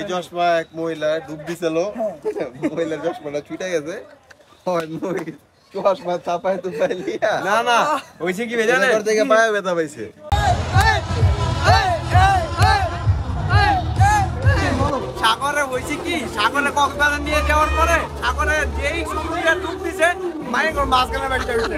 চশমা এক মহিলা ডুব দিছিল, মহিলার চশমাটা ছুটে গেছে, চশমা চাপায় তো পাইলিয়া না না হইছে কি জানেন এর থেকে পায়ে ব্যথা পাইছে। সাগরে হইছে কি সাগরে কক্সবাজার নিয়ে যাওয়ার পরে সাগরে যেই সমুদ্রে ডুব দিছে মাইগর মাঝখানে বাইটা উঠে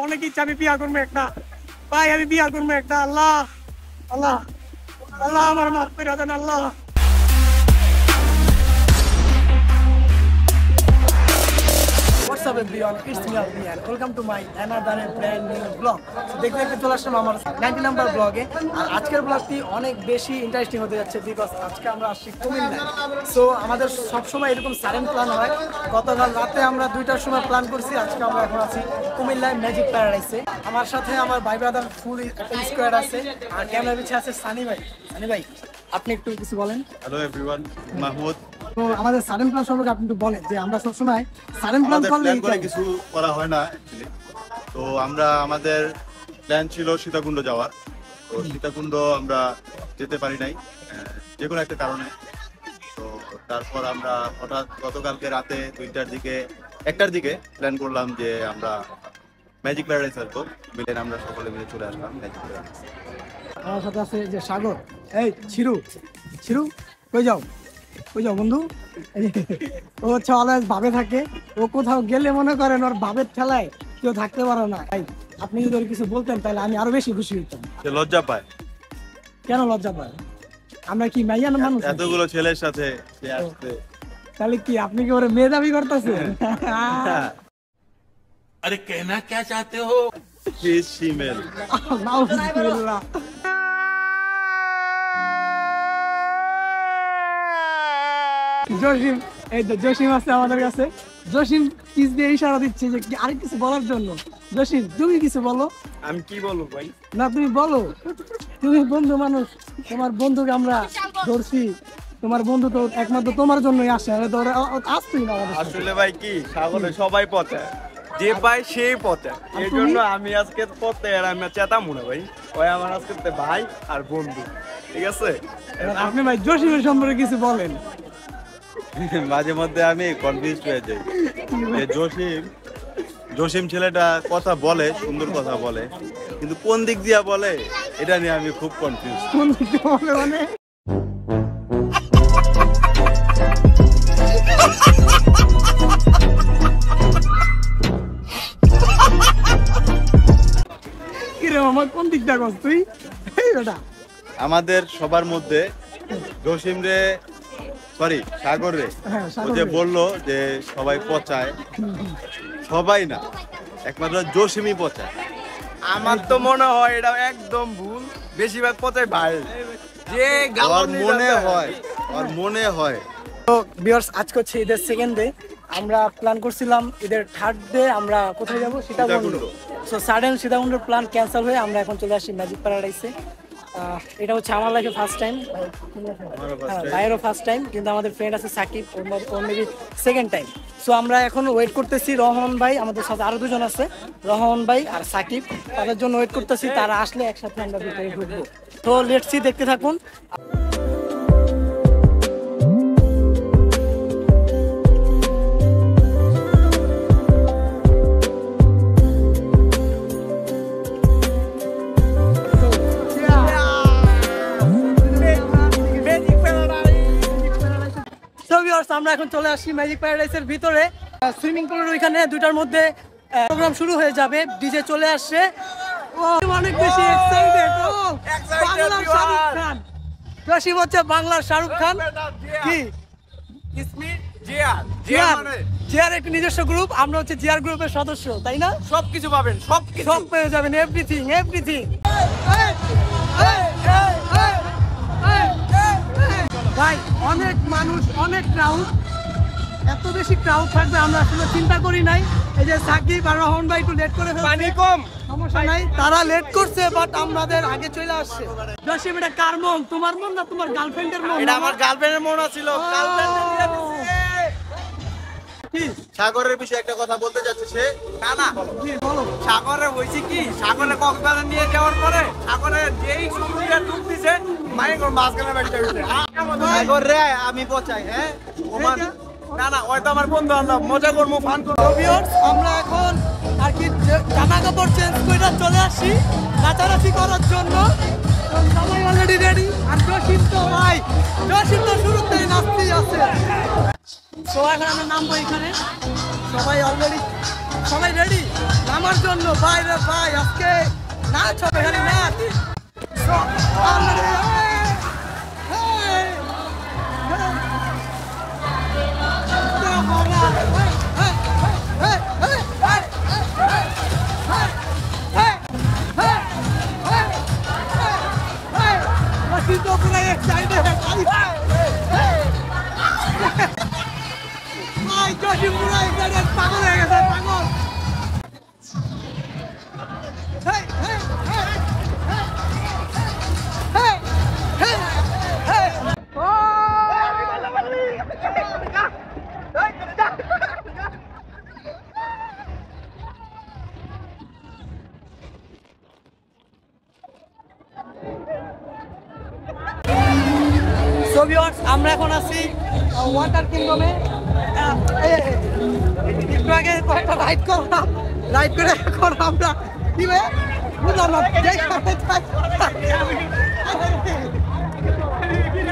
অনেক ইচ্ছা আমি বিয়া করবো একটা ভাই, আমি বিয়া করবো একটা। আল্লাহ আল্লাহ আল্লাহ আমার মাফ করে দেন আল্লাহ। What's up everyone, it's me Alpian. Welcome to my another brand new vlog. দেখতে দেখতে চলে আসলাম আমার 90 নাম্বার ব্লগে। আর আজকের ব্লগটি অনেক বেশি ইন্টারেস্টিং হতে যাচ্ছে বিকজ আজকে আমরা আসছি কুমিল্লায়। সো আমাদের সবসময় এরকম সাডেন প্ল্যান হয়। গতকাল রাতে আমরা 2টার সময় প্ল্যান করছি, আজকে আমরা এখন আছি কুমিল্লায় ম্যাজিক প্যারাডাইসে। আমার সাথে আমার ভাই ব্রাদার ফুল একটা স্কোয়াড আছে, আর ক্যামেরা পিছে আছে সানি ভাই। সানি ভাই আপনি একটু কিছু বলেন। Hello everyone, Mahmud. তো আমাদের সাডেন প্ল্যান সম্পর্কে আপনি একটু বলেন যে আমরা সবসময় সাডেন প্ল্যান করে কিছু করা হয় না অ্যাকচুয়ালি। তো আমাদের প্ল্যান ছিল সীতাকুণ্ড যাওয়ার, তো সীতাকুণ্ড আমরা যেতে পারি নাই যে কোনো একটা কারণে। তো তারপর আমরা হঠাৎ গতকালকে রাতে 2টার দিকে 1টার দিকে প্ল্যান করলাম যে আমরা ম্যাজিক প্যারাডাইস আসবো, মিলেন আমরা সকলে মিলে চলে আসলাম ম্যাজিক প্যারাডাইস। আমার সাথে আছে যে সাগর, এই ছিরু ছিরু কই যাও বন্ধু। ও হচ্ছে অলওয়েজ ভাবে থাকে, ও কোথাও গেলে মনে করেন ওর ভাবের ঠেলায় কেউ থাকতে পারে না। আপনি যদি ওর কিছু বলতেন তাহলে আমি আরো বেশি খুশি হইতাম। সে লজ্জা পায়। কেন লজ্জা পায়? আমরা কি মাইয়ান মানুষ? এতগুলো ছেলের সাথে সে আসছে, তাহলে কি আপনি কি ওরে মেয়ে দাবি করতেছেন? अरे कहना क्या चाहते हो? He is female. নাউজুবিল্লাহ। জসিম, এই তো জসিম আছে আমাদের কাছে। জসিম কিস দিয়ে ইশারা দিচ্ছে যে আরেক কিছু বলার জন্য। জসিম তুমি কিছু বলো। আমি কি বলবো ভাই? না তুমি বলো, তুমি বন্ধু মানুষ, তোমার বন্ধুকে আমরা ধরছি, তোমার বন্ধু তো একমাত্র তোমার জন্যই আসে, আসতুই না। আসলে ভাই কি সাগরে সবাই পথে, যে পায় সেই পথে, এই জন্য আমি আজকে পথে আর আমি চেতা মনে ভাই ওই আমার আজকে ভাই আর বন্ধু, ঠিক আছে? আপনি ভাই জসিমের সম্পর্কে কিছু বলেন। মাঝে মধ্যে আমি কনফিউজ হয়ে যাই। জসিম ছেলেটা কথা বলে, সুন্দর কথা বলে, কিন্তু কোন দিক দিয়া বলে এটা নিয়ে আমি খুব কনফিউজ। কোন দিক দিয়ে বলে মানে? কিরে মামা কোন দিকটা কস তুই? এই বেটা আমাদের সবার মধ্যে জসিম রে, সরি সাগর রে, ও যে বললো যে সবাই পচায়, সবাই না, একমাত্র জসিমই পচায়। আমার তো মনে হয় এটা একদম ভুল, বেশিরভাগ পচায় ভাই, যে মনে হয়। তো ভিউয়ার্স, আজকে হচ্ছে ঈদের সেকেন্ড ডে। আমরা প্ল্যান করছিলাম ঈদের থার্ড ডে আমরা কোথায় যাবো, সীতাকুণ্ড। সো সাডেন সীতাকুণ্ডের প্ল্যান ক্যান্সেল হয়ে আমরা এখন চলে আসি ম্যাজিক প্যারাডাইসে। এটা হচ্ছে আমার লাইফে ফার্স্ট টাইম, ভাইয়েরও ফার্স্ট টাইম, কিন্তু আমাদের ফ্রেন্ড আছে সাকিব, ওর মেবি সেকেন্ড টাইম। সো আমরা এখন ওয়েট করতেছি রহমান ভাই, আমাদের সাথে আরো দুজন আছে, রহমান ভাই আর সাকিব, তাদের জন্য ওয়েট করতেছি। তারা আসলে একসাথে আমরা ভিতরে ঢুকবো। তো লেটস সি, দেখতে থাকুন। আমরা এখন চলে আসি ম্যাজিক প্যারাডাইসের ভিতরে। সুইমিং পুলের ওইখানে 2টার মধ্যে প্রোগ্রাম শুরু হয়ে যাবে, ডিজে চলে আসছে। অনেক বেশি এক্সাইটেড। বাংলার শাহরুখ খান, জসিম হচ্ছে বাংলার শাহরুখ খান। কি জিয়ার একটা নিজস্ব গ্রুপ, আমরা হচ্ছে জিয়ার গ্রুপের সদস্য, তাই না? সবকিছু পাবেন, সব পেয়ে যাবেন, এভরিথিং। ভাই অনেক মানুষ, অনেক ক্রাউড, এত বেশি ক্রাউড থাকবে আমরা আসলে চিন্তা করি নাই। এই যে সাকিব আর রহমান ভাই একটু লেট করে ফেলছে। পানি কম। সমস্যা নাই, তারা লেট করছে বাট আমাদের আগে চলে আসছে। জসিম, এটা কার মন? তোমার মন না তোমার গার্লফ্রেন্ডের মন? এটা আমার গার্লফ্রেন্ডের মন ছিল। সাগরের বিষয়ে একটা কথা বলতে যাচ্ছে সে। না না, বলো। সাগরে হয়েছে কি, সাগরে কক্সবাজার নিয়ে যাওয়ার পরে সাগরে যেই সমুদ্রে ডুব দিছে মায়ের মাঝখানে বাড়িতে উঠে সাগর রে আমি পচাই। হ্যাঁ ওমান না না, ওই তো আমার বন্ধু, আল্লাহ মজা করবো, ফান করবো। ভিউয়ার্স, আমরা এখন আর কি জামা কাপড় চেঞ্জ করে চলে আসি নাচানাচি করার জন্য। তো সবাই অলরেডি রেডি। আর জসিম তো ভাই, জসিম তো শুরুতেই নাচতেই আছে। তো এখন আমরা নামবো এখানে, সবাই অলরেডি, সবাই রেডি নামার জন্য। ভাই রে ভাই, আজকে নাচ হবে, এখানে নাচ। So, already, hey, hey, So viewers, আমরা এখন আছি ওয়াটার কিংডমে। একটু আগে কয়েকটা রাইড করলাম, রাইড করে এখন আমরা কি ভাই বুঝলাম না,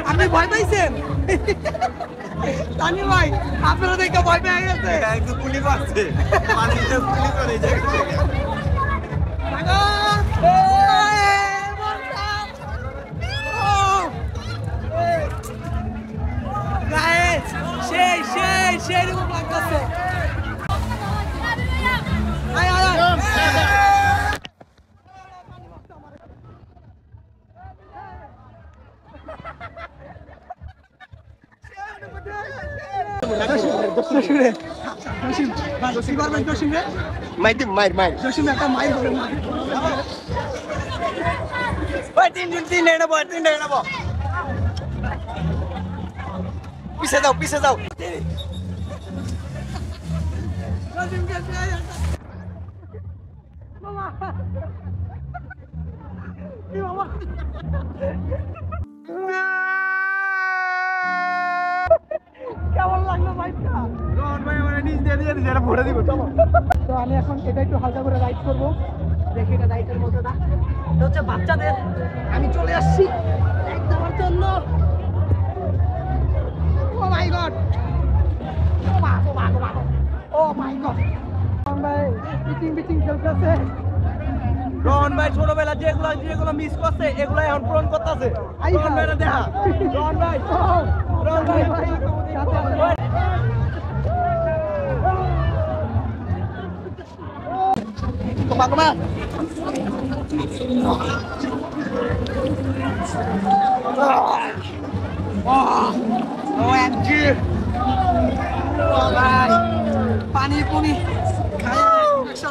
আপনি ভয় পাইছেন? তানি ভাই, আপনারা দেখে ভয় পেয়ে গেছে। একটু পুলি পাচ্ছে, পানিতে পুলি করে যায়। সেই সেই সেই রকম লাগতেছে। মাইতে মাইর মাইর জসিম একটা মাইর হবে না। ওই তিন নেবো, তিন নেবো। পিছে যাও, পিছে যাও। কেমন লাগলো বাইকটা? রহন ভাই আমার নিজ দিয়ে দিয়ে যেটা ভরে দিব। চলো। তো আমি এখন এটা একটু হালকা করে রাইড করবো, দেখি এটা রাইডের মতো না। এটা হচ্ছে বাচ্চাদের। আমি চলে আসছি রাইড দেওয়ার জন্য। ও মাই গড, ও মাই গড, ভাই পিচিং পিচিং খেলতেছে। রহন ভাই ছোটবেলা যেগুলো মিস করছে এগুলো এখন পূরণ করতেছে। রহন ভাই দেখা, রহন ভাই, রহন ভাই পানি পুনি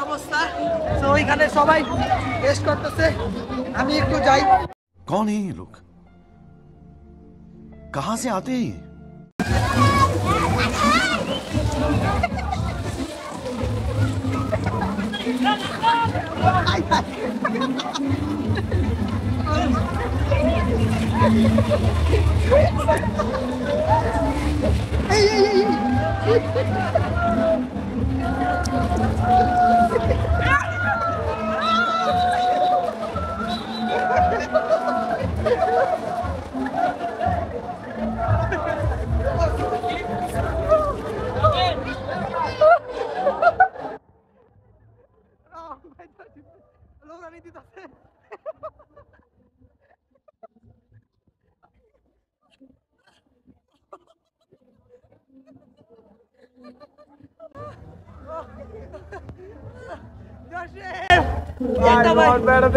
অবস্থা। তো ওইখানে সবাই টেস্ট করতেছে, আমি একটু যাই। कौन है ये लोग कहां से आते हैं ये?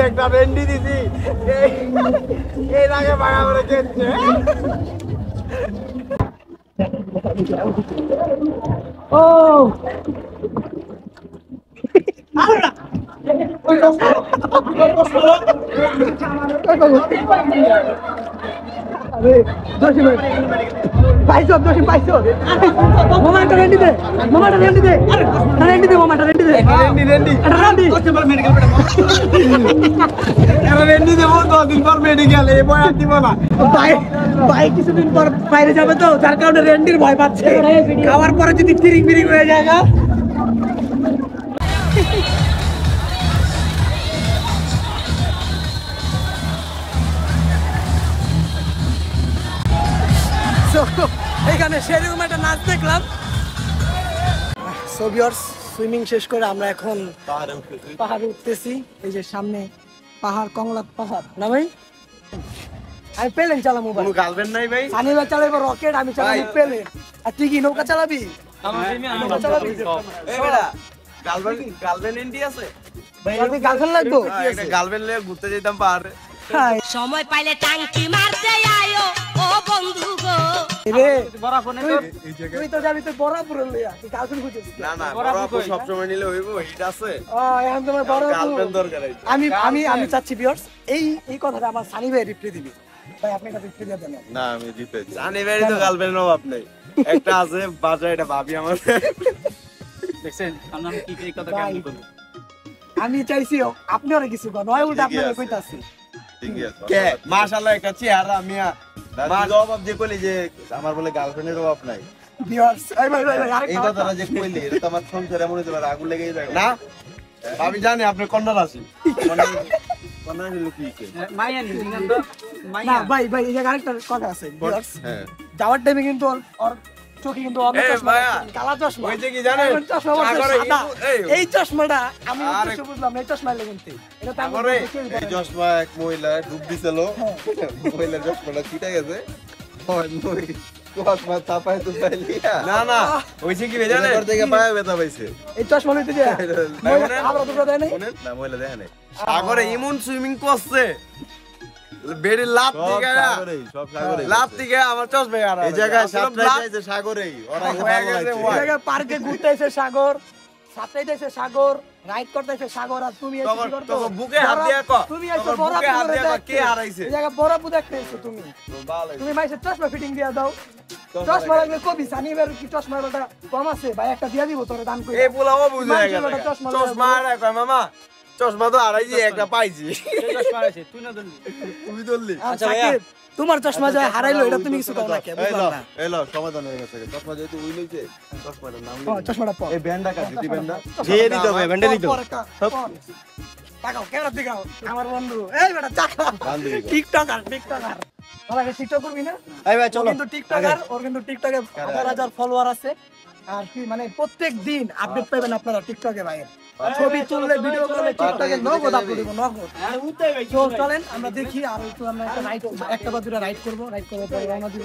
একটা ভেন্ডি দিছি, এই আগে ভাড়া করে খেচ্ছে। ও আরে জসিম পাইছো জসিম পাইছো মামাটা রেডি দে মামাটা রেডি দে রেডি দে মামাটা রেডি দে রেডি রেন্ডি দেবো 2 দিন পর মেডিকেল এই বয় আর দিব না ভাই ভাই কিছুদিন পর বাইরে যাবে তো যার কারণে রেন্ডির ভয় পাচ্ছে খাওয়ার পরে যদি ফিরিং ফিরিং হয়ে যায় না এখানে সেরকম একটা নাচ দেখলাম সো ভিউয়ার্স সুইমিং শেষ করে আমরা এখন পাহাড়ে উঠতেছি এই যে সামনে পাহাড় কমলা পাহাড় না ভাই আমি প্লেন চালাবো ভাই গার্লফ্রেন্ড নাই ভাই সানি ভাই চালাবো রকেট আমি চালাবো প্লেন আর তুই কি নৌকা চালাবি নৌকা চালাবি এই বেটা গার্লফ্রেন্ড এন্ডি আছে ভাই আপনি গার্লফ্রেন্ড লাগবো একটা গার্লফ্রেন্ড লয়ে ঘুরতে যেতাম পাহাড়ে হাই সময় পাইলে টাঙ্কি মারতে আয়ো ও বন্ধু গো রে তুই তো যাবি তুই বরাবর লইয়া তুই গার্লফ্রেন্ড খুঁজছিস না না বড় সব সময় নিলে হইব হিট আছে ও এখন তোমার বড় গার্লফ্রেন্ড দরকার আছে আমি আমি আমি চাচ্ছি ভিউয়ার্স এই কথাটা আমার সানি ভাই রিপ্লাই দিবি ভাই আপনি এটা রিপ্লাই দিয়ে দেন না আমি জিতে জানি ভাই তো গার্লফ্রেন্ড অভাব নাই একটা আছে বাজার এটা ভাবি আমার দেখছেন আমরা কি এই কথা ভাই, কেন বলি আমি চাইছি আপনি অনেক কিছু করেন নয় উল্টা ঠিকই আপনাকে আছে। কইতাছি ঠিকই আছে কে মাশাআল্লাহ একটা চেহারা মিয়া দাদা অভাব যে কইলি যে আমার বলে গার্লফ্রেন্ডের অভাব নাই ভিউয়ার্স এই ভাই ভাই আরেক এই কথাটা যে কইলি এটা তো আমার সংসারে এমন হতে পারে আগুন লেগেই যায় না আমি জানি আপনি কন্যা রাশি কোন লোক কি মাইয়া নি তো না মাইয়া ভাই ভাই এই জায়গায় আরেকটা কথা আছে ভিউয়ার্স হ্যাঁ যাওয়ার টাইমে কিন্তু ওর চোখে কিন্তু অনেক এ চশমা ভাইয়া, আছে, কালা চশমা ওই যে কি জানেন? এখন চশমা বলছে সাগরে সাদা। এই, এই চশমাটা আমি আরে- উদ্দেশ্য বুঝলাম না, এই চশমা লেগেছে এটা তো আমার সাগরে কেউই এই বলে না। চশমা এক মহিলা ডুব দিছিল মহিলা চশমাটা ছিটে গেছে চশমা চাপায় তো পাইলিয়া না না হইছে কি জানেন এরপর থেকে পায়ে ব্যথা পাইছে এই চশমা লইতে যায় শুনেন? আবার দুটো দেয় নাই শোনেন না মহিলা দেখেন সাগরে ইমন সুইমিং করছে বেড়ে লাভ দিকে সব সাগরেই লাভ দিকে আমার চশমা আর এই জায়গায় সাতটায় যাইছে সাগরেই ওরা হয়ে ভালো গেছে, লাগছে ওয়াই। এই জায়গায় পার্কে ঘুরতেছে সাগর সাঁতরাইতেছে সাগর রাইড করতেছে সাগর আর তুমি এসে তখন- কি করতো? তখন বুকে হাত দিয়া ক। তুমি এসে তখন বড় বুকে হাত পুকুরে দিয়া ক, দেখতে। কে হারাইছে? এই জায়গায় বড় পু দেখতে এসো তুমি তুমি মাইসে চশমা ফিটিং দিয়া দাও চশমা লাগবে কবি সানি এবার কি চশমার ওটা কম আছে ভাই একটা দিয়া দিব তোরে দান করে এই পোলাও বুঝে মানুষের গেছে বেটা চশমা চশমা লাগাবো। আর কয় মামা চশমা তো হারাইছি একটা পাইছি এই চশমা আছে তুই না ধরলি তুমি ধরলি আচ্ছা সাকিব, তোমার চশমা যায় হারাইলো এটা তুমি কিছু কও না কে বুঝলাম না এলো সমাধান হয়ে গেছে চশমা যেহেতু উই লইছে চশমাটার নাম ও, চশমাটা পর এই ব্যান্ডটা কাটে দি ব্যান্ডটা দিয়ে দিতে হবে ব্যান্ডে দিতে পর, পর, পর। তাকাও ক্যামেরা দিকাও আমার বন্ধু এই বেটা তাকাও বান্ধবী গো। টিকটকার বাবা এটা টিকটক করবি না এই ভাই ও কিন্তু টিকটকার ওর কিন্তু টিকটকে 1000 ফলোয়ার আছে আর কি মানে প্রত্যেক দিন আপডেট পাবেন আপনারা টিকটকে ভাই ছবি তুললে ভিডিও করলে টিকটকে নগদ আপলোড দিব নগদ তো চলেন আমরা দেখি আর একটু আমরা একটা রাইড একটা বা দুটো রাইড করব রাইড করার পরে রওনা দিব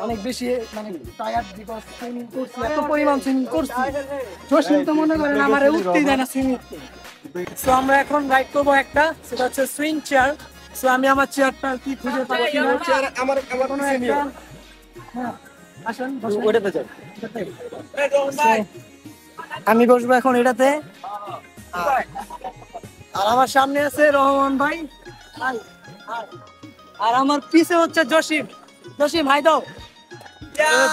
অনেক বেশি মানে টায়ার্ড বিকজ সুইমিং করছি এত পরিমাণ সুইমিং করছি জসিম তো মনে করেন আমারে উঠতেই দেয় না সুইমিং সো আমরা এখন রাইড করব একটা সেটা হচ্ছে সুইং চেয়ার সো আমি আমার চেয়ারটা কি খুঁজে পাচ্ছি না চেয়ার আমার কোনো একটা হ্যাঁ আসেন বসুন। ওটাতে চল So, আমি বসবো এখন এটাতে আর আমার সামনে আছে রহমান ভাই হাই, হাই। আর আমার পিছে হচ্ছে জসিম জসিম হাই দাও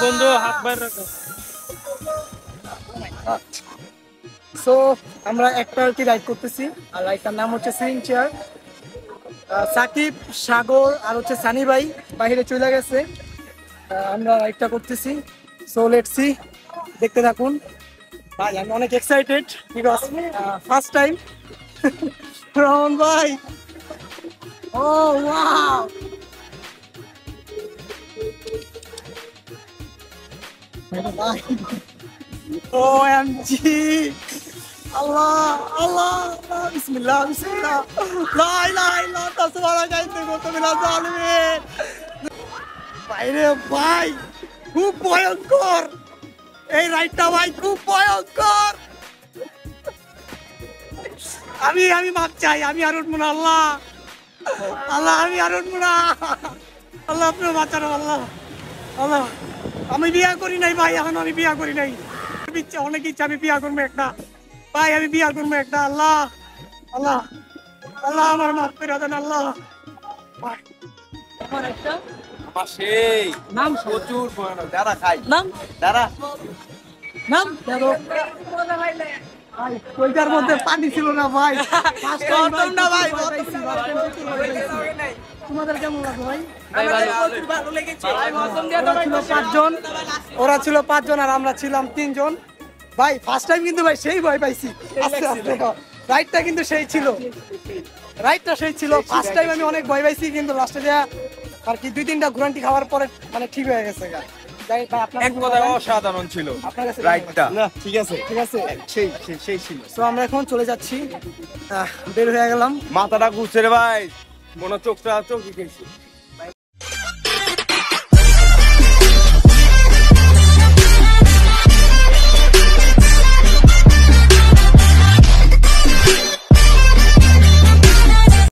বন্ধু হাত বাইরে রাখো সো আমরা একটা আর কি রাইড করতেছি আর রাইডটার নাম হচ্ছে সুইং চেয়ার সাকিব সাগর আর হচ্ছে সানি ভাই বাইরে চলে গেছে আমরা রাইডটা করতেছি সো লেটস সি দেখতে থাকুন ভাই আমি অনেক excited because first time Rahman ভাই ও ওয়াও ভাই OMG Allah Allah Bismillah Bismillah La ilaha illallah Tasbihaka kuntu minaz zalimin বাইরে ভাই খুব ভয়ঙ্কর এই রাইডটা ভাই খুব ভয়ঙ্কর আমি মাপ চাই আমি আর উঠবো না আল্লাহ আল্লাহ আমি আর উঠবো না আল্লাহ আপনি বাঁচানো আল্লাহ আল্লাহ আমি বিয়া করি নাই ভাই, এখন আমি বিয়া করি নাই। ইচ্ছা, অনেক ইচ্ছা, আমি বিয়া করবো একটা ভাই, আমি বিয়া করবো একটা। আল্লাহ আল্লাহ আল্লাহ আমার মাফ করে দেন আল্লাহ। ভাই, আমার একটা আমার সেই নাম প্রচুর ভয়ানক যারা খাই নাম যারা নাম দেখো। ভাই, ওইটার মধ্যে পানি ছিল না ভাই। প্রথম না ভাই, তোমাদের কেমন লাগলো ভাই? ভালো লেগেছে ওরা ছিল 5 জন আর আমরা ছিলাম 3 জন। ভাই ফার্স্ট টাইম কিন্তু ভাই সেই ভয় পাইছি। আস্তে আস্তে রাইডটা কিন্তু সেই ছিল, রাইডটা সেই ছিল। ফার্স্ট টাইম আমি অনেক ভয় পাইছি, কিন্তু লাস্টে যা আর কি 2-3টা ঘুরান্টি খাওয়ার পরে মানে ঠিক হয়ে গেছে গা। যাই ভাই, আপনার এক কথায় অসাধারণ ছিল আপনার কাছে রাইডটা। ঠিক আছে, ঠিক আছে। সেই ছিল। তো আমরা এখন চলে যাচ্ছি, বের হয়ে গেলাম। মাথাটা ঘুরছে রে ভাই, মনে চোখটা চোখই গেছে।